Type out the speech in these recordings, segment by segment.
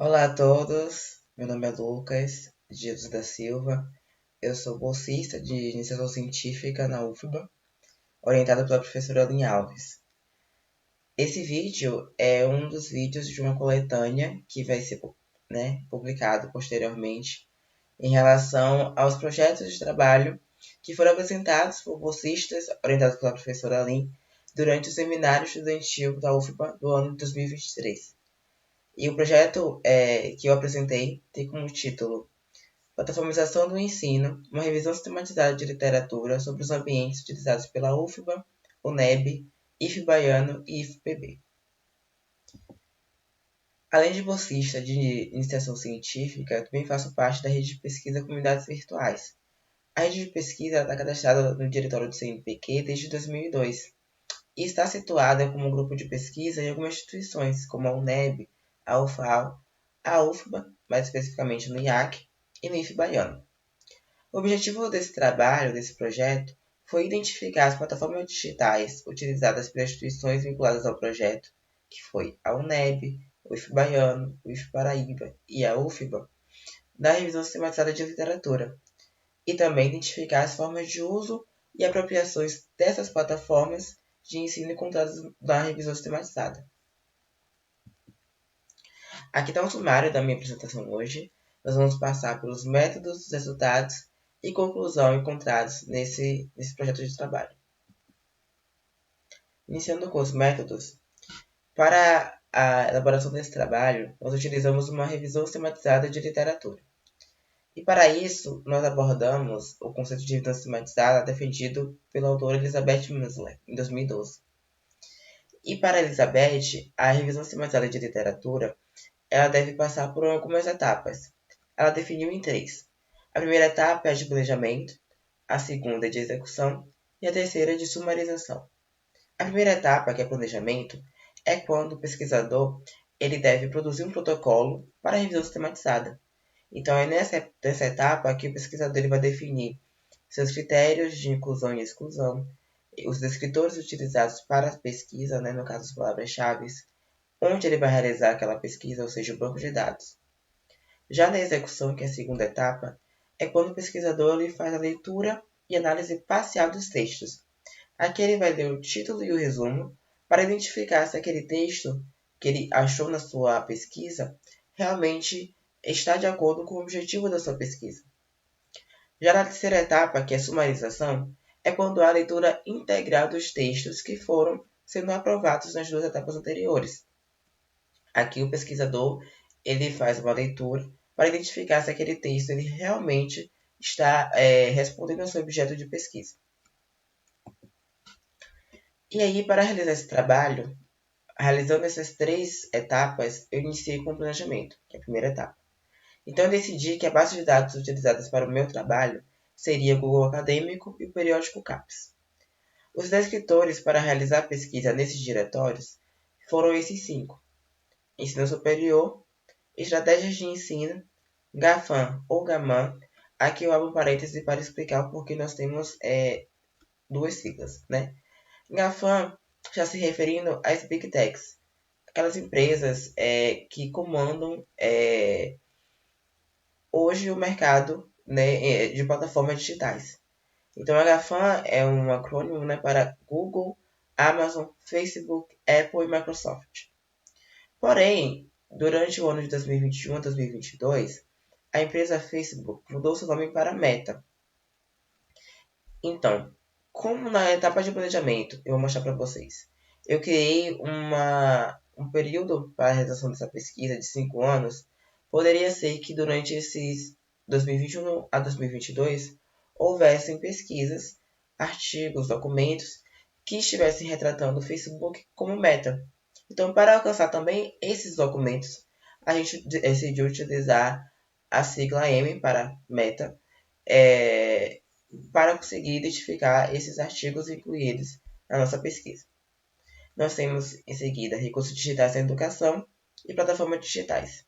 Olá a todos, meu nome é Lucas Jesus da Silva, eu sou bolsista de iniciação científica na UFBA, orientado pela professora Aline Alves. Esse vídeo é um dos vídeos de uma coletânea que vai ser publicado posteriormente em relação aos projetos de trabalho que foram apresentados por bolsistas orientados pela professora Aline durante o seminário estudantil da UFBA do ano de 2023. E o projeto que eu apresentei tem como título Plataformização do Ensino, uma revisão sistematizada de literatura sobre os ambientes utilizados pela UFBA, UNEB, IF Baiano e IFPB. Além de bolsista de iniciação científica, também faço parte da rede de pesquisa Comunidades Virtuais. A rede de pesquisa está cadastrada no diretório do CNPq desde 2002 e está situada como um grupo de pesquisa em algumas instituições, como a UNEB, a UFAL, a UFBA, mais especificamente no IAC, e no IF Baiano. O objetivo desse trabalho, desse projeto, foi identificar as plataformas digitais utilizadas pelas instituições vinculadas ao projeto, que foi a UNEB, o IF Baiano, o IF Paraíba e a UFBA, na revisão sistematizada de literatura, e também identificar as formas de uso e apropriações dessas plataformas de ensino encontradas na revisão sistematizada. Aqui está um sumário da minha apresentação hoje. Nós vamos passar pelos métodos, resultados e conclusão encontrados nesse projeto de trabalho. Iniciando com os métodos, para a elaboração desse trabalho, nós utilizamos uma revisão sistematizada de literatura. E para isso, nós abordamos o conceito de revisão sistematizada defendido pela autora Elizabeth Munsler, em 2012. E para Elizabeth, a revisão sistematizada de literatura ela deve passar por algumas etapas. Ela definiu em 3. A primeira etapa é a de planejamento, a segunda é de execução e a terceira é de sumarização. A primeira etapa, que é planejamento, é quando o pesquisador ele deve produzir um protocolo para a revisão sistematizada. Então, é nessa etapa que o pesquisador ele vai definir seus critérios de inclusão e exclusão, os descritores utilizados para a pesquisa, no caso as palavras-chave, onde ele vai realizar aquela pesquisa, ou seja, o banco de dados. Já na execução, que é a segunda etapa, é quando o pesquisador ele faz a leitura e análise parcial dos textos. Aqui ele vai ler o título e o resumo para identificar se aquele texto que ele achou na sua pesquisa realmente está de acordo com o objetivo da sua pesquisa. Já na terceira etapa, que é a sumarização, é quando há a leitura integral dos textos que foram sendo aprovados nas duas etapas anteriores. Aqui o pesquisador ele faz uma leitura para identificar se aquele texto ele realmente está respondendo ao seu objeto de pesquisa. E aí, para realizar esse trabalho, realizando essas 3 etapas, eu iniciei com o planejamento, que é a primeira etapa. Então, eu decidi que a base de dados utilizadas para o meu trabalho seria o Google Acadêmico e o periódico CAPES. Os descritores para realizar a pesquisa nesses diretórios foram esses 5. Ensino superior, estratégias de ensino, GAFAM ou GAMAN. Aqui eu abro parênteses para explicar o porquê nós temos 2 siglas, né? GAFAM já se referindo às Big Techs, aquelas empresas que comandam hoje o mercado, né, de plataformas digitais. Então, a GAFAM é um acrônimo, né, para Google, Amazon, Facebook, Apple e Microsoft. Porém, durante o ano de 2021 a 2022, a empresa Facebook mudou seu nome para Meta. Então, como na etapa de planejamento, eu vou mostrar para vocês. Eu criei um período para a realização dessa pesquisa de 5 anos. Poderia ser que durante esses 2021 a 2022 houvessem pesquisas, artigos, documentos que estivessem retratando o Facebook como meta. Então, para alcançar também esses documentos, a gente decidiu utilizar a sigla M para meta, para conseguir identificar esses artigos e incluir eles na nossa pesquisa. Nós temos, em seguida, recursos digitais na educação e plataformas digitais.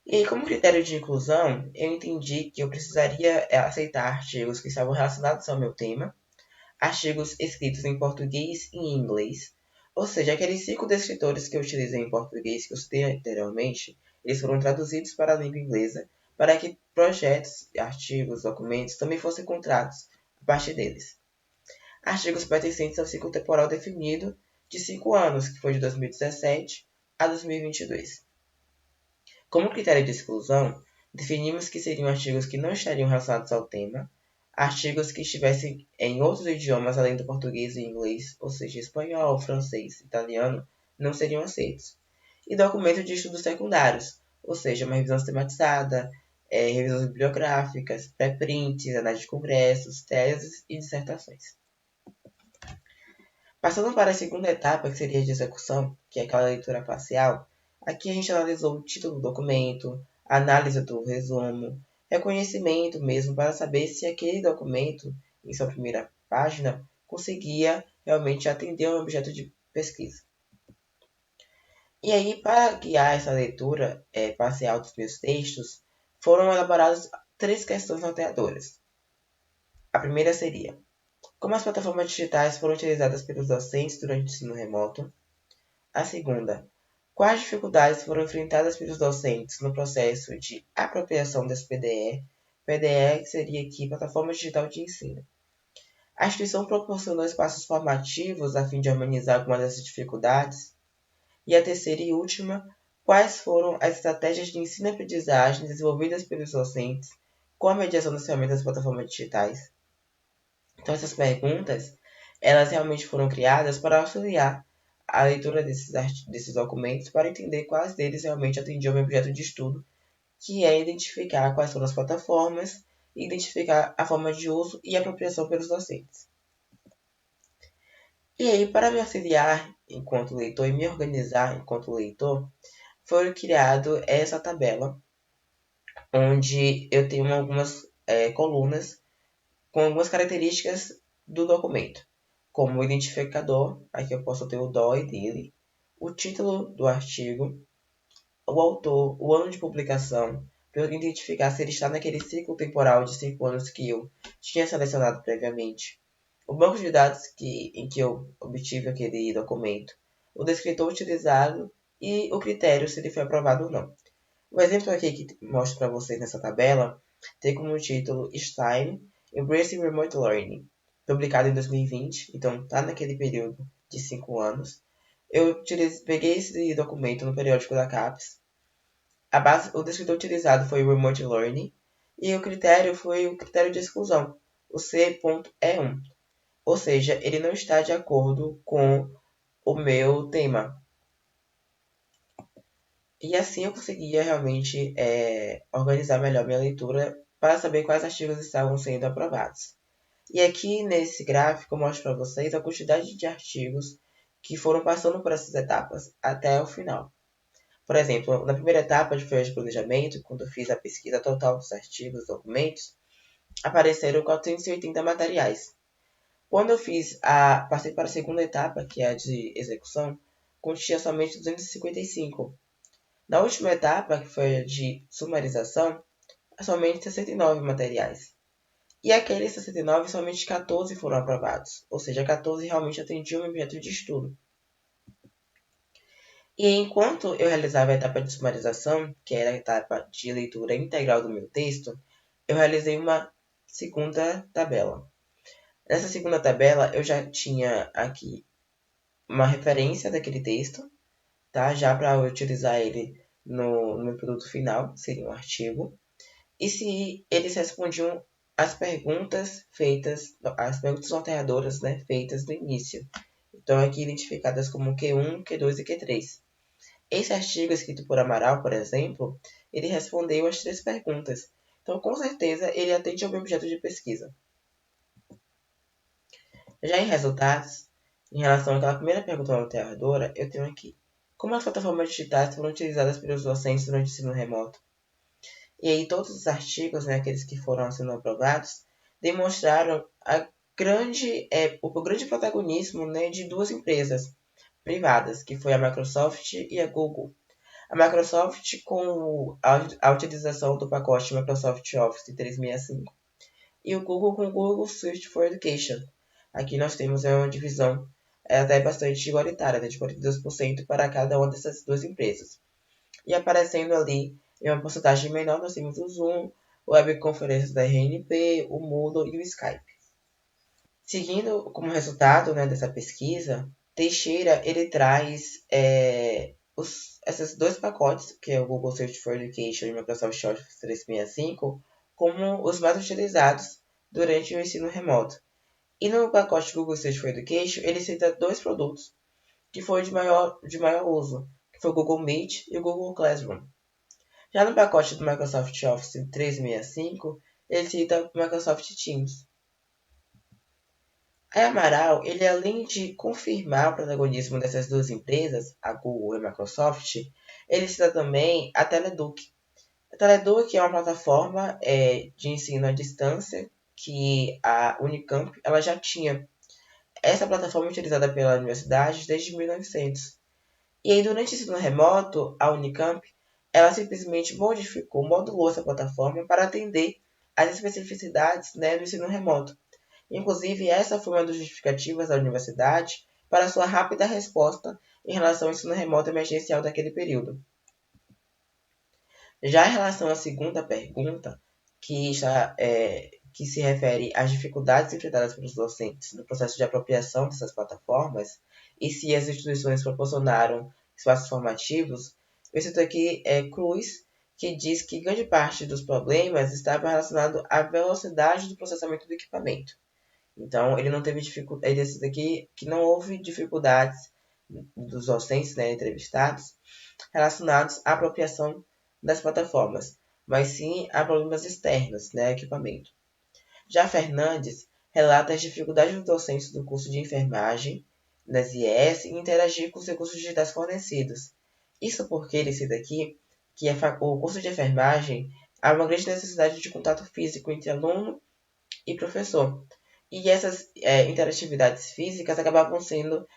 E aí, como critério de inclusão, eu entendi que eu precisaria aceitar artigos que estavam relacionados ao meu tema, artigos escritos em português e em inglês, Ou seja, aqueles 5 descritores que eu utilizei em português, que eu citei anteriormente, eles foram traduzidos para a língua inglesa para que projetos, artigos, documentos também fossem encontrados a partir deles. Artigos pertencentes ao ciclo temporal definido de 5 anos, que foi de 2017 a 2022. Como critério de exclusão, definimos que seriam artigos que não estariam relacionados ao tema, artigos que estivessem em outros idiomas além do português e inglês, ou seja, espanhol, francês, italiano, não seriam aceitos, e documentos de estudos secundários, ou seja, uma revisão sistematizada, revisões bibliográficas, pré-prints, análise de congressos, teses e dissertações. Passando para a segunda etapa, que seria a de execução, que é aquela leitura parcial, aqui a gente analisou o título do documento, a análise do resumo, reconhecimento mesmo para saber se aquele documento, em sua primeira página, conseguia realmente atender ao objeto de pesquisa. E aí, para guiar essa leitura parcial dos meus textos, foram elaboradas 3 questões norteadoras. A primeira seria: como as plataformas digitais foram utilizadas pelos docentes durante o ensino remoto? A segunda: quais dificuldades foram enfrentadas pelos docentes no processo de apropriação desse PDE? PDE seria aqui Plataforma Digital de Ensino. A instituição proporcionou espaços formativos a fim de amenizar algumas dessas dificuldades? E a terceira e última: quais foram as estratégias de ensino e aprendizagem desenvolvidas pelos docentes com a mediação das ferramentas das plataformas digitais? Então, essas perguntas, elas realmente foram criadas para auxiliar a leitura desses documentos para entender quais deles realmente atendiam ao meu objeto de estudo, que é identificar quais são as plataformas e identificar a forma de uso e apropriação pelos docentes. E aí, para me auxiliar enquanto leitor e me organizar enquanto leitor, foi criado essa tabela, onde eu tenho algumas colunas com algumas características do documento, como o identificador, aqui eu posso ter o DOI dele, o título do artigo, o autor, o ano de publicação, para eu identificar se ele está naquele ciclo temporal de 5 anos que eu tinha selecionado previamente, o banco de dados em que eu obtive aquele documento, o descritor utilizado e o critério se ele foi aprovado ou não. O exemplo aqui que mostro para vocês nessa tabela tem como título Stein Embracing Remote Learning, publicado em 2020, então está naquele período de 5 anos. Eu peguei esse documento no periódico da CAPES. O descritor utilizado foi o Remote Learning e o critério foi o critério de exclusão, o C.E1. Ou seja, ele não está de acordo com o meu tema. E assim eu conseguia realmente organizar melhor minha leitura para saber quais artigos estavam sendo aprovados. E aqui nesse gráfico eu mostro para vocês a quantidade de artigos que foram passando por essas etapas até o final. Por exemplo, na primeira etapa de folha de planejamento, quando eu fiz a pesquisa total dos artigos e documentos, apareceram 480 materiais. Quando eu passei para a segunda etapa, que é a de execução, continha somente 255. Na última etapa, que foi a de sumarização, somente 69 materiais. E aqueles 69, somente 14 foram aprovados, ou seja, 14 realmente atendiam o meu objeto de estudo. E enquanto eu realizava a etapa de sumarização, que era a etapa de leitura integral do meu texto, eu realizei uma segunda tabela. Nessa segunda tabela, eu já tinha aqui uma referência daquele texto, tá? Já para eu utilizar ele no meu produto final, seria um artigo. E se eles respondiam as perguntas norteadoras, né, feitas no início. Então, aqui identificadas como Q1, Q2 e Q3. Esse artigo escrito por Amaral, por exemplo, ele respondeu as 3 perguntas. Então, com certeza, ele atende ao meu objeto de pesquisa. Já em resultados, em relação àquela primeira pergunta norteadora, eu tenho aqui: como as plataformas digitais foram utilizadas pelos docentes durante o ensino remoto? E aí todos os artigos, né, aqueles que foram sendo aprovados, demonstraram o grande protagonismo, né, de 2 empresas privadas, que foi a Microsoft e a Google. A Microsoft com a utilização do pacote Microsoft Office 365 e o Google com o Google Suite for Education. Aqui nós temos uma divisão é até bastante igualitária, né, de 42% para cada uma dessas duas empresas. E aparecendo ali em uma porcentagem menor, nós temos o Zoom, o webconferências da RNP, o Moodle e o Skype. Seguindo como resultado, né, dessa pesquisa, Teixeira ele traz esses dois pacotes, que é o Google Search for Education e o Microsoft Office 365, como os mais utilizados durante o ensino remoto. E no pacote Google Search for Education, ele cita dois produtos que foram de maior uso, que foi o Google Meet e o Google Classroom. Já no pacote do Microsoft Office 365, ele cita o Microsoft Teams. A Amaral, ele além de confirmar o protagonismo dessas duas empresas, a Google e a Microsoft, ele cita também a Teleduc. A Teleduc é uma plataforma de ensino à distância que a Unicamp ela já tinha. Essa plataforma é utilizada pela universidade desde 1900. E aí, durante o ensino remoto, a Unicamp ela simplesmente modulou essa plataforma para atender às especificidades, né, do ensino remoto. Inclusive, essa foi uma das justificativas da universidade para sua rápida resposta em relação ao ensino remoto emergencial daquele período. Já em relação à segunda pergunta, que se refere às dificuldades enfrentadas pelos docentes no processo de apropriação dessas plataformas e se as instituições proporcionaram espaços formativos, eu cito aqui Cruz, que diz que grande parte dos problemas estava relacionado à velocidade do processamento do equipamento. Então, ele não teve dificuldade, ele disse aqui que não houve dificuldades dos docentes, né, entrevistados, relacionados à apropriação das plataformas, mas sim a problemas externos, né, equipamento. Já Fernandes relata as dificuldades dos docentes do curso de enfermagem das IES em interagir com os recursos digitais fornecidos. Isso porque ele cita aqui que o curso de enfermagem há uma grande necessidade de contato físico entre aluno e professor. E essas interatividades físicas acabavam sendo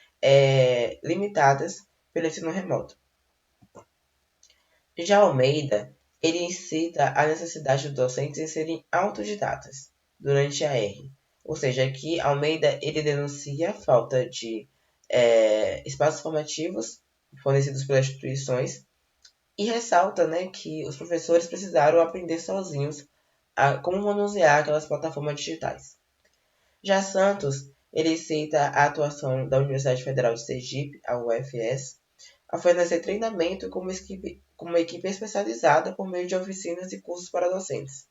limitadas pelo ensino remoto. Já Almeida, ele cita a necessidade dos docentes em serem autodidatas durante a R. Ou seja, aqui Almeida ele denuncia a falta de espaços formativos fornecidos pelas instituições e ressalta, né, que os professores precisaram aprender sozinhos a como manusear aquelas plataformas digitais. Já Santos, ele cita a atuação da Universidade Federal de Sergipe, a UFS, a fornecer treinamento com uma equipe especializada por meio de oficinas e cursos para docentes.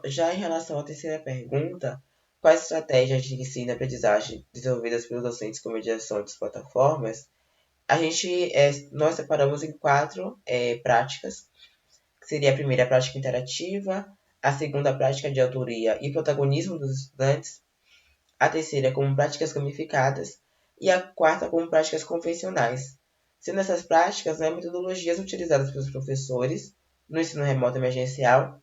Já em relação à terceira pergunta, quais estratégias de ensino e aprendizagem desenvolvidas pelos docentes com mediação das plataformas, nós separamos em 4 práticas, que seria a primeira a prática interativa, a segunda a prática de autoria e protagonismo dos estudantes, a terceira como práticas gamificadas e a quarta como práticas convencionais, sendo essas práticas metodologias utilizadas pelos professores no ensino remoto emergencial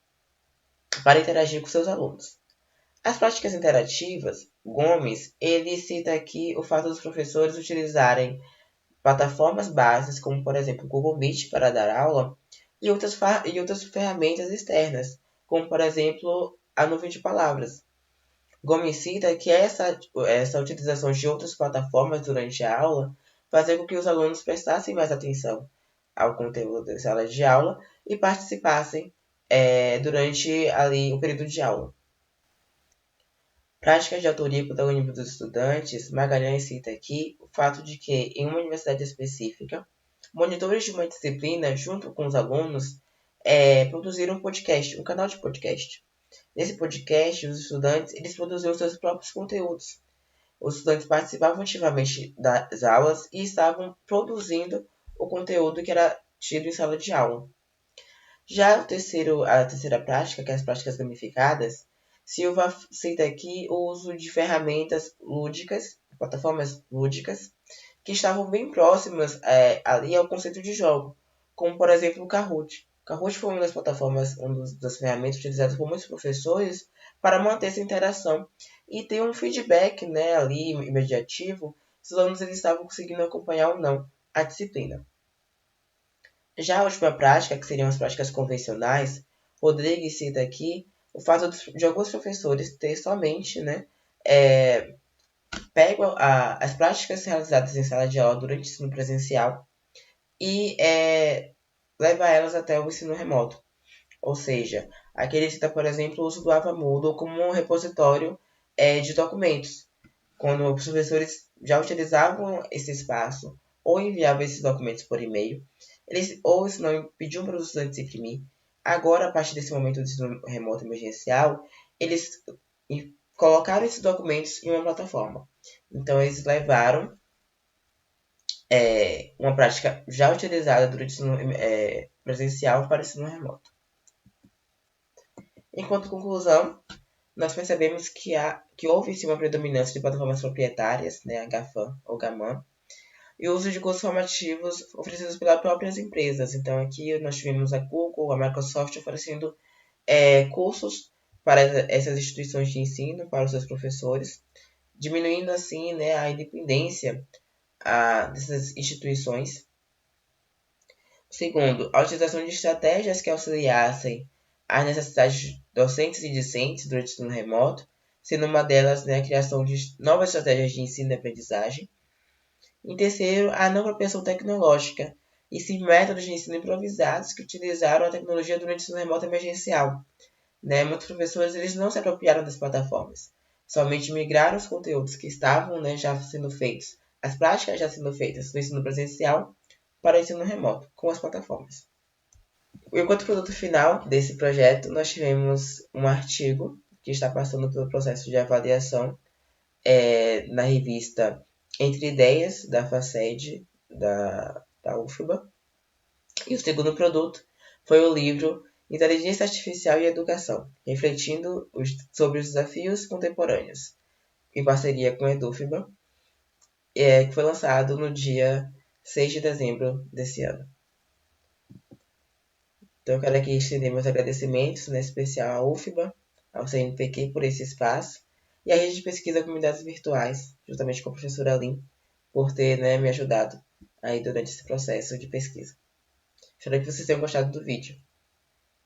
para interagir com seus alunos. As práticas interativas, Gomes, ele cita aqui o fato dos professores utilizarem plataformas básicas, como por exemplo o Google Meet para dar aula, e outras ferramentas externas, como por exemplo a nuvem de palavras. Gomes cita que essa utilização de outras plataformas durante a aula fazia com que os alunos prestassem mais atenção ao conteúdo da sala de aula e participassem durante ali o período de aula. Práticas de autoria e protagonismo dos estudantes, Magalhães cita aqui o fato de que, em uma universidade específica, monitores de uma disciplina, junto com os alunos, produziram um canal de podcast. Nesse podcast, os estudantes eles produziam seus próprios conteúdos. Os estudantes participavam ativamente das aulas e estavam produzindo o conteúdo que era tido em sala de aula. Já a terceira prática, que é as práticas gamificadas, Silva cita aqui o uso de ferramentas lúdicas, plataformas lúdicas, que estavam bem próximas ali ao conceito de jogo, como por exemplo o Kahoot. O Kahoot foi uma das plataformas, das ferramentas utilizadas por muitos professores para manter essa interação e ter um feedback, né, ali imediativo se os alunos eles estavam conseguindo acompanhar ou não a disciplina. Já a última prática, que seriam as práticas convencionais, Rodrigues cita aqui o fato de alguns professores ter somente, né, pego as práticas realizadas em sala de aula durante o ensino presencial e leva elas até o ensino remoto. Ou seja, aqui ele cita, por exemplo, o uso do Ava Moodle como um repositório de documentos. Quando os professores já utilizavam esse espaço ou enviavam esses documentos por e-mail, ou se não pediam para os estudantes imprimir. Agora, a partir desse momento do ensino remoto emergencial, eles colocaram esses documentos em uma plataforma. Então, eles levaram uma prática já utilizada durante o ensino presencial para o ensino remoto. Enquanto conclusão, nós percebemos que houve sim uma predominância de plataformas proprietárias, né, a GAFAM ou GAMAN, e o uso de cursos formativos oferecidos pelas próprias empresas. Então, aqui nós tivemos a Google, a Microsoft oferecendo cursos para essas instituições de ensino, para os seus professores, diminuindo assim, né, a independência dessas instituições. Segundo, a utilização de estratégias que auxiliassem as necessidades docentes e discentes durante o ensino remoto, sendo uma delas, né, a criação de novas estratégias de ensino e aprendizagem. Em terceiro, a não propensão tecnológica, e sim métodos de ensino improvisados que utilizaram a tecnologia durante o ensino remoto emergencial. Né? Muitos professores eles não se apropriaram das plataformas, somente migraram os conteúdos que estavam, né, já sendo feitos, as práticas já sendo feitas no ensino presencial para o ensino remoto, com as plataformas. Enquanto produto final desse projeto, nós tivemos um artigo que está passando pelo processo de avaliação na revista Entre Ideias, da FACED, da UFBA. E o segundo produto foi o livro Inteligência Artificial e Educação, refletindo sobre os desafios contemporâneos, em parceria com a EDUFBA, que foi lançado no dia 6 de dezembro desse ano. Então, eu quero aqui estender meus agradecimentos, né, especial à UFBA, ao CNPq por esse espaço, e à Rede de Pesquisa Comunidades Virtuais, justamente com a professora Lin, por ter, né, me ajudado aí durante esse processo de pesquisa. Espero que vocês tenham gostado do vídeo.